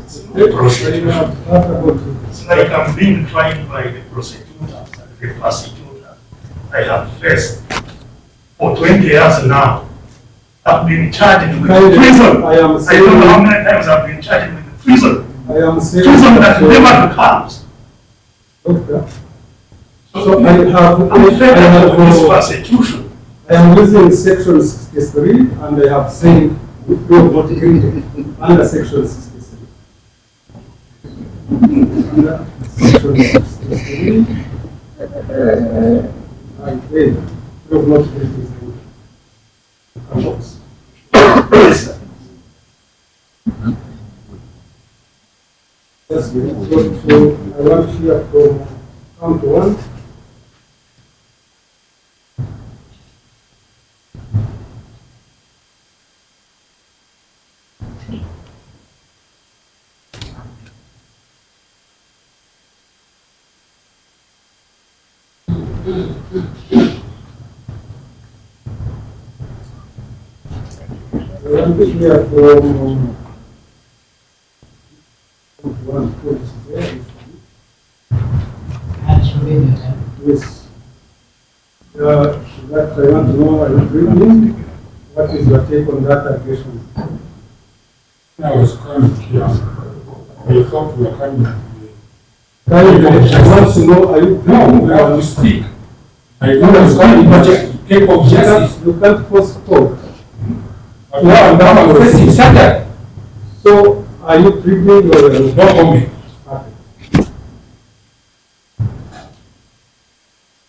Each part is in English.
Procedural. It's like I'm being tried by the prosecutor and the persecutor. I have faced for 20 years now. I've been charged with prison. I don't know how many times I've been charged with prison. Prison that never comes. Okay. So I'm fed up with this persecution. I am using section 63 and I have said we are not treated under section 63. Under section 63, I say we are not treated. Yes, so I want to hear from count one. I want to hear from one. Yes. That I want to know, are you bringing? What is your take on that allegation? I was coming here. I thought we were coming. I want to know, are you bringing? No, we have to speak. I thought I was coming, but came of justice. You can't force talk. Now I'm facing Saturday. So, are you bringing or no comment?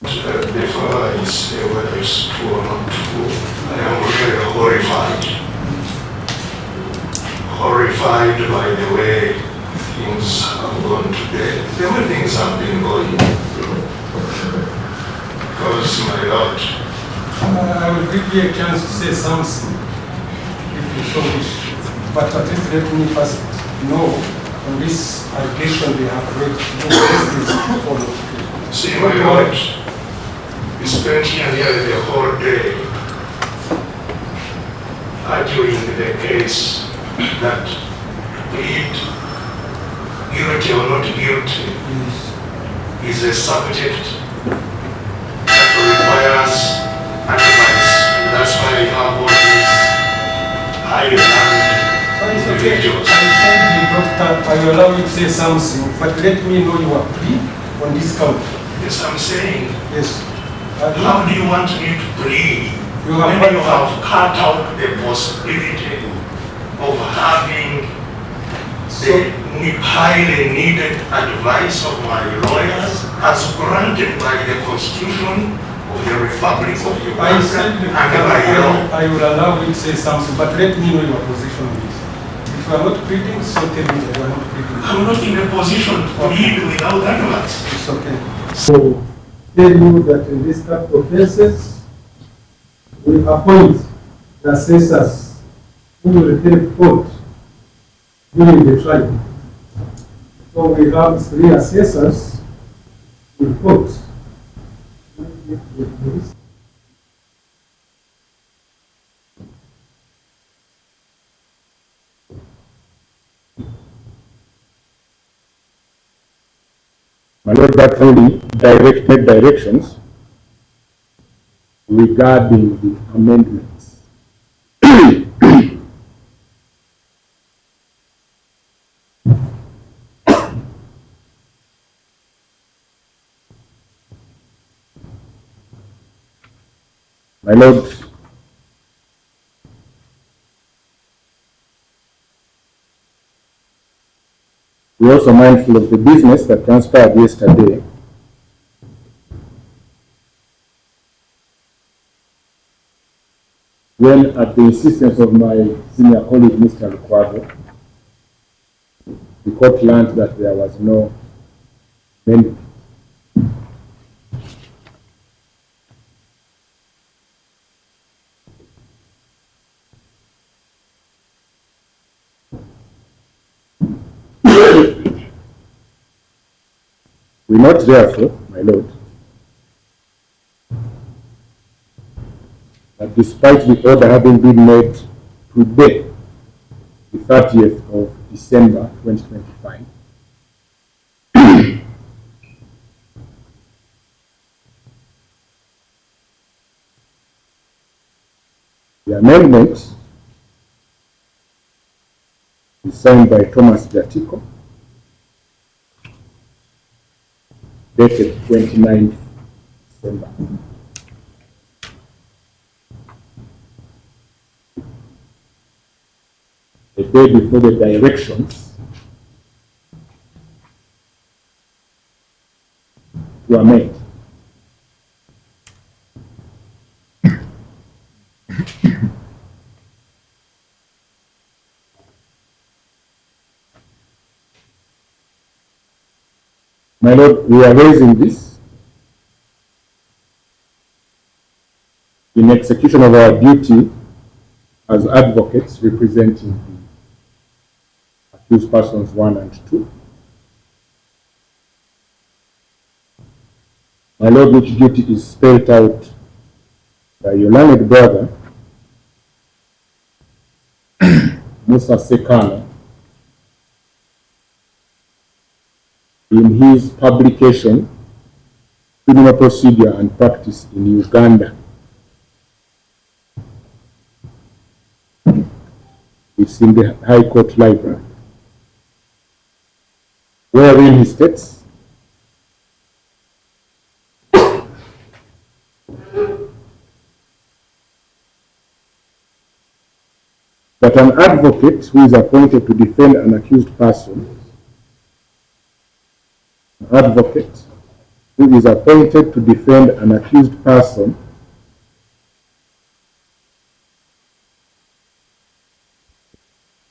Before I say whether it's true or not true, I am really horrified by the way things have gone today, the way things have been going. Because, my Lord, I will give you a chance to say something, if you so wish. But at least let me first know on this allegation they have raised. See, my Lord, we spent here nearly the whole day arguing the case that plead guilty or not guilty is a subject that requires advice. That's why we have all these high-learned individuals. I said the doctor, I will allow you to say something, but let me know your plea on this count. Yes, I'm saying, Yes. how do you want me to plead when you have cut out the possibility of having the highly needed advice of my lawyers as granted by the Constitution of the Republic of Uganda I said and by law? I will allow you to say something, but let me know your position on this. If you are not pleading, so tell me that you are not pleading. I'm not in a position to plead without advice. It's okay. So, tell you that in these type of cases, we appoint the assessors who will take court during the trial. So we have 3 assessors in court. My Lord, that only made directions regarding the amendments. My Lord, we're also mindful of the business that transpired yesterday. When, at the insistence of my senior colleague, Mr. Lukwago, the court learned that there was no amendment. We note, therefore, my Lord, that despite the order having been made today, the 30th of December 2025. The amendment is signed by Thomas Gatiko, dated 29th December. A day before the directions to amend. My Lord, we are raising this in execution of our duty as advocates representing the accused persons 1 and 2. My Lord, which duty is spelled out by your learned brother, Musa Sekana, in his publication, Criminal Procedure and Practice in Uganda. It's in the High Court Library, wherein he states that an advocate who is appointed to defend an accused person,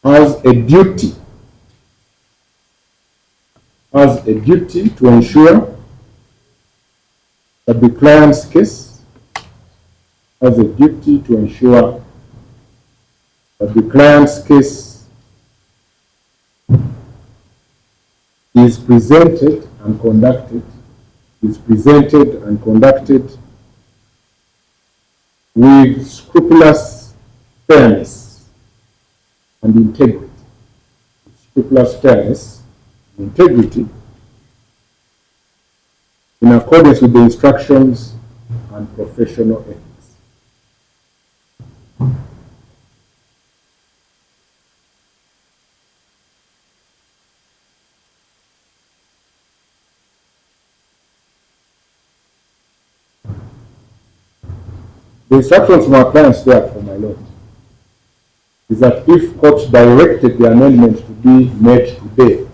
has a duty to ensure that the client's case is presented and conducted with scrupulous fairness and integrity. In accordance with the instructions and professional ethics. The instructions from our clients, therefore, my Lord, is that if court directed the amendment to be made today,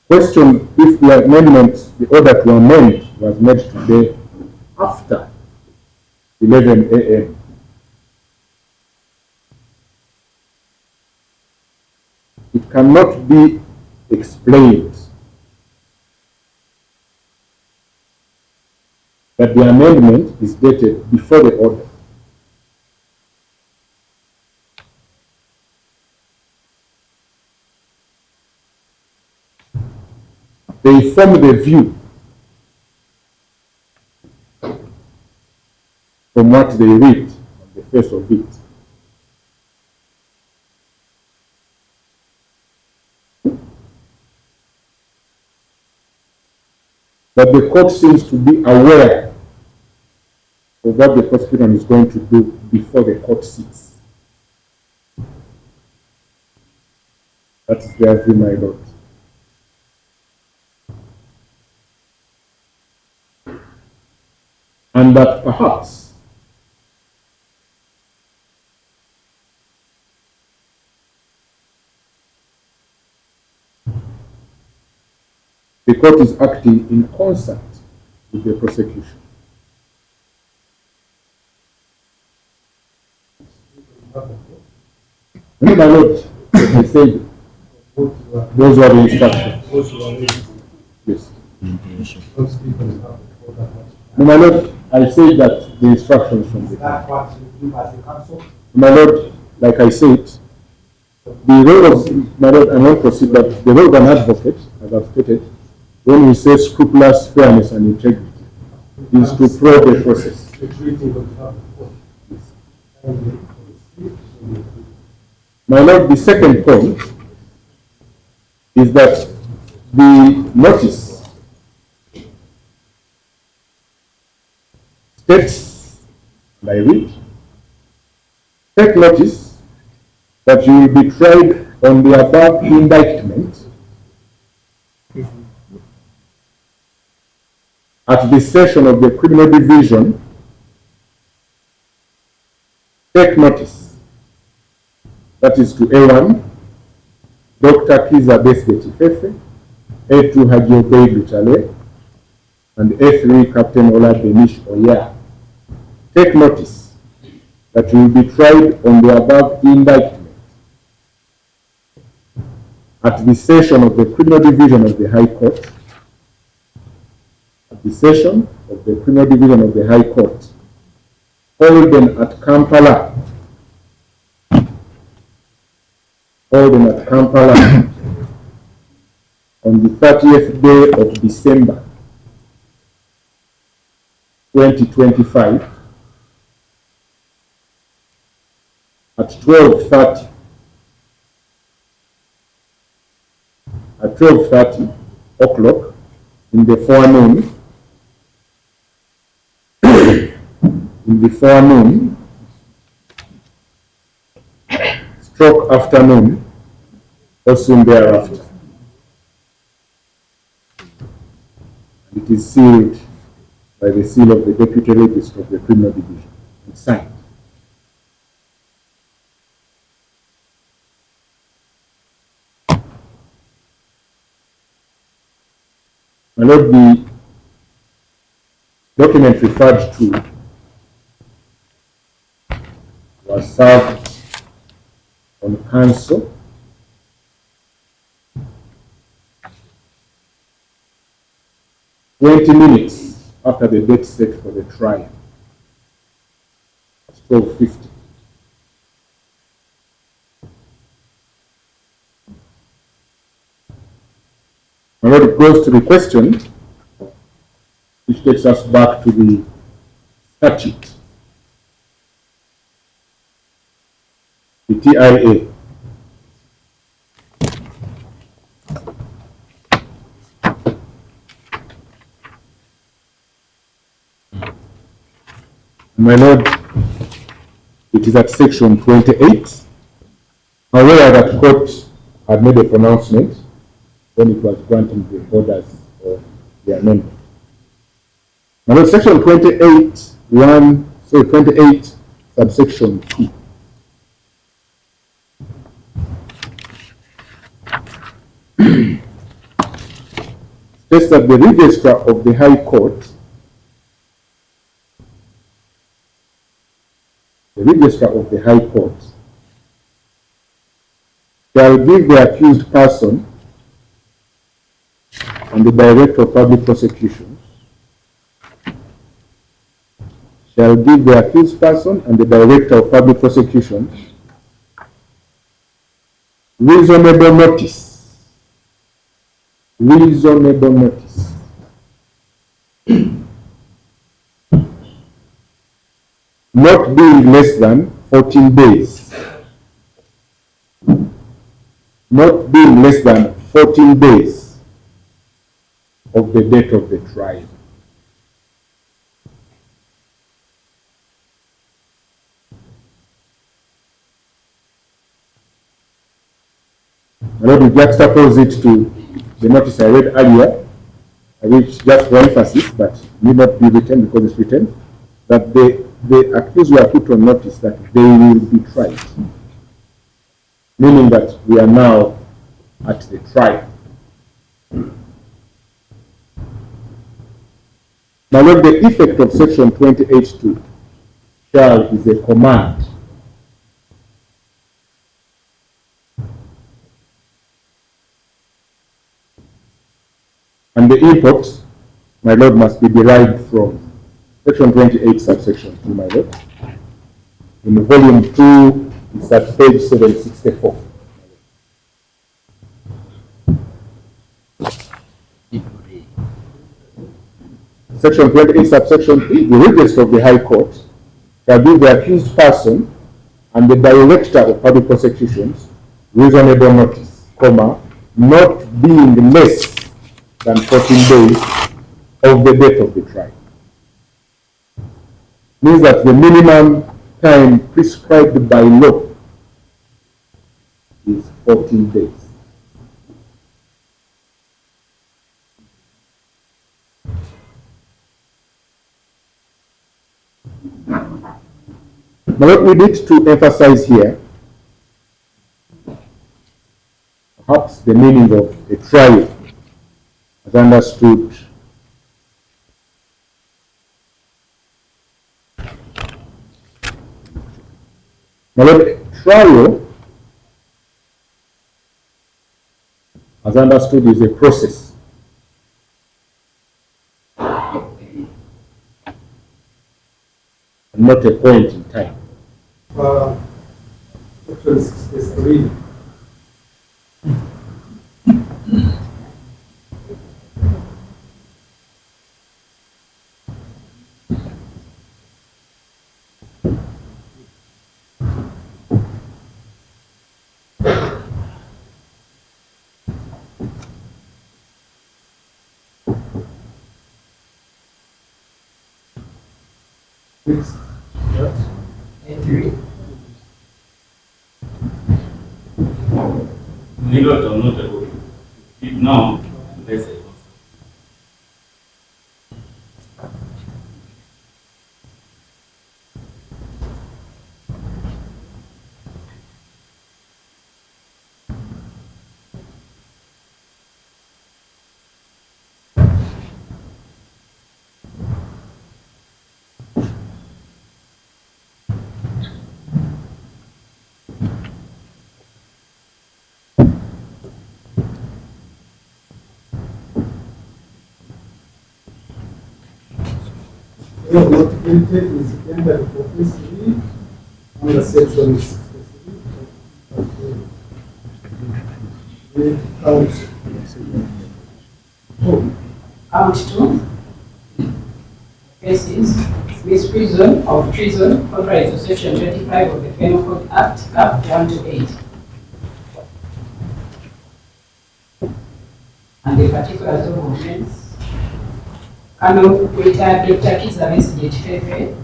question if the amendment, the order to amend was made today after 11 a.m. It cannot be explained that the amendment is dated before the order. They form the view from what they read on the face of it. But the court seems to be aware of what the prosecutor is going to do before the court sits. That is their view, my Lord. And that perhaps the court is acting in concert with the prosecution. No, my Lord, as I said, those were the instructions. Yes. No, my Lord, I say that the instructions from the court. My Lord, like I said, The role of, my Lord, I won't proceed, but the role of an advocate, as I've stated, when we say scrupulous fairness and integrity, is to probe the process. My Lord, the second point is that the notice states, and I read, take notice that you will be tried on the above indictment at the session of the Criminal Division. Take notice, that is to A1, Dr. Kiza Besigye, A2, Haji Obey Luchale, and A3, Captain Ola Benish Oya. Take notice that you will be tried on the above indictment at the session of the Criminal Division of the High Court, at the session of the Criminal Division of the High Court, holding at Kampala, on the 30th day of December 2025 at 12:30 o'clock in the forenoon, stroke afternoon, or soon thereafter. And it is sealed by the seal of the Deputy Registrar of the Criminal Division and signed. My Lord, the document referred to was served on counsel minutes after the date set for the trial. It's 12:50. My Lord, it goes to the question, which takes us back to the statute, the TIA. My Lord, it is at section 28. However, that court had made a pronouncement when it was granting the orders of the amendment. My Lord, section 28, 28, subsection 2. States that the registrar of the High Court, shall give the accused person and the Director of Public Prosecutions reasonable notice not being less than 14 days. Not being less than 14 days of the date of the trial. I want to juxtapose it to the notice I read earlier, which just for emphasis, but need not be written because it's written, that the accused were put on notice that they will be tried. Meaning that we are now at the trial. Now look, the effect of section 28(2) shall is a command. And the import, my Lord, must be derived from section 28, subsection 2, my Lord. In volume 2, it's at page 764. Section 28, subsection 3, the register of the High Court shall give the accused person and the director of public prosecutions reasonable notice, comma, not being less than 14 days of the date of the trial. Means that the minimum time prescribed by law is 14 days. Now what we need to emphasize here, perhaps the meaning of a trial as understood now what trial as understood is a process. Not a point in time. Section 63. Next. No, Not printed is entered for history under section 63. Count 2. Cases misprision of treason contrary to section 25 of the Penal Code Act, Cap 1 to 8. And the particulars of offense. Colonel retired Dr. Besigye Fefe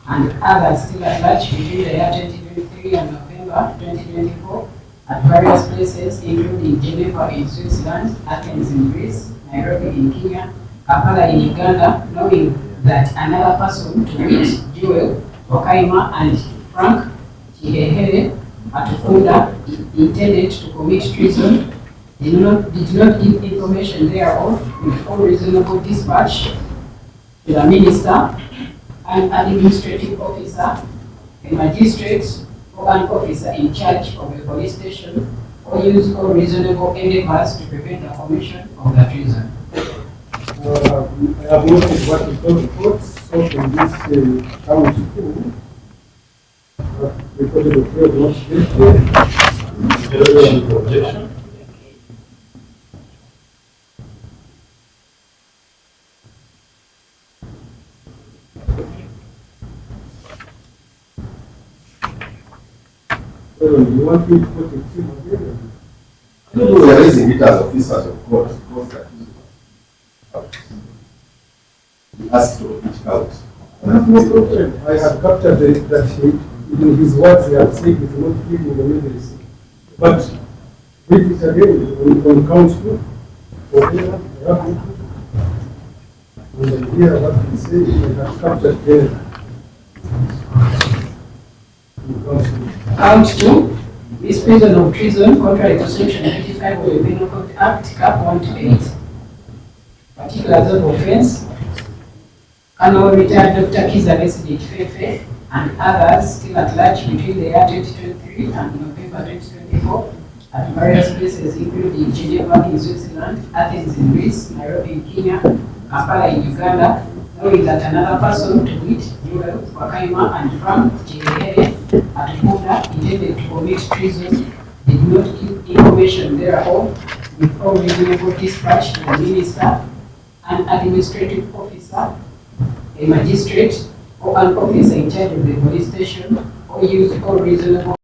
and others still at large between the year 2023 and November 2024 at various places including Geneva in Switzerland, Athens in Greece, Nairobi in Kenya, Kampala in Uganda, knowing that another person, to wit, Joel Okaima and Frank Chihehere Atukunda, intended to commit treason, did not give information thereof with all reasonable dispatch to the minister, an administrative officer, a magistrate, or an officer in charge of a police station, or use all reasonable endeavors to prevent the commission of the treason. I have noted what is called reports, so from this count 2, recorded the prayer not Objection? you want me to put it in No, we are raising it as officers of court. We ask to each out. That's no problem. I have captured that in his words he has said he's not giving the evidence. But read it again on count 2. Whatever, and then hear what he said, I have captured there. Count 2, misprision of treason contrary to section 95 of the Penal Code Act, Cap 1 to 8. Particulars of offense. Colonel retired Dr. Besigye Fefe and others still at large between the year 2023 and November 2024 at various places including Geneva in Switzerland, Athens in Greece, Nairobi in Kenya, Kampala in Uganda, knowing that another person, to wit, Joel Wakaima and Frank Chihehere Atukunda, intended to commit treason, did not give information thereof with all reasonable dispatch to the minister, an administrative officer, a magistrate, or an officer in charge of the police station, or use all reasonable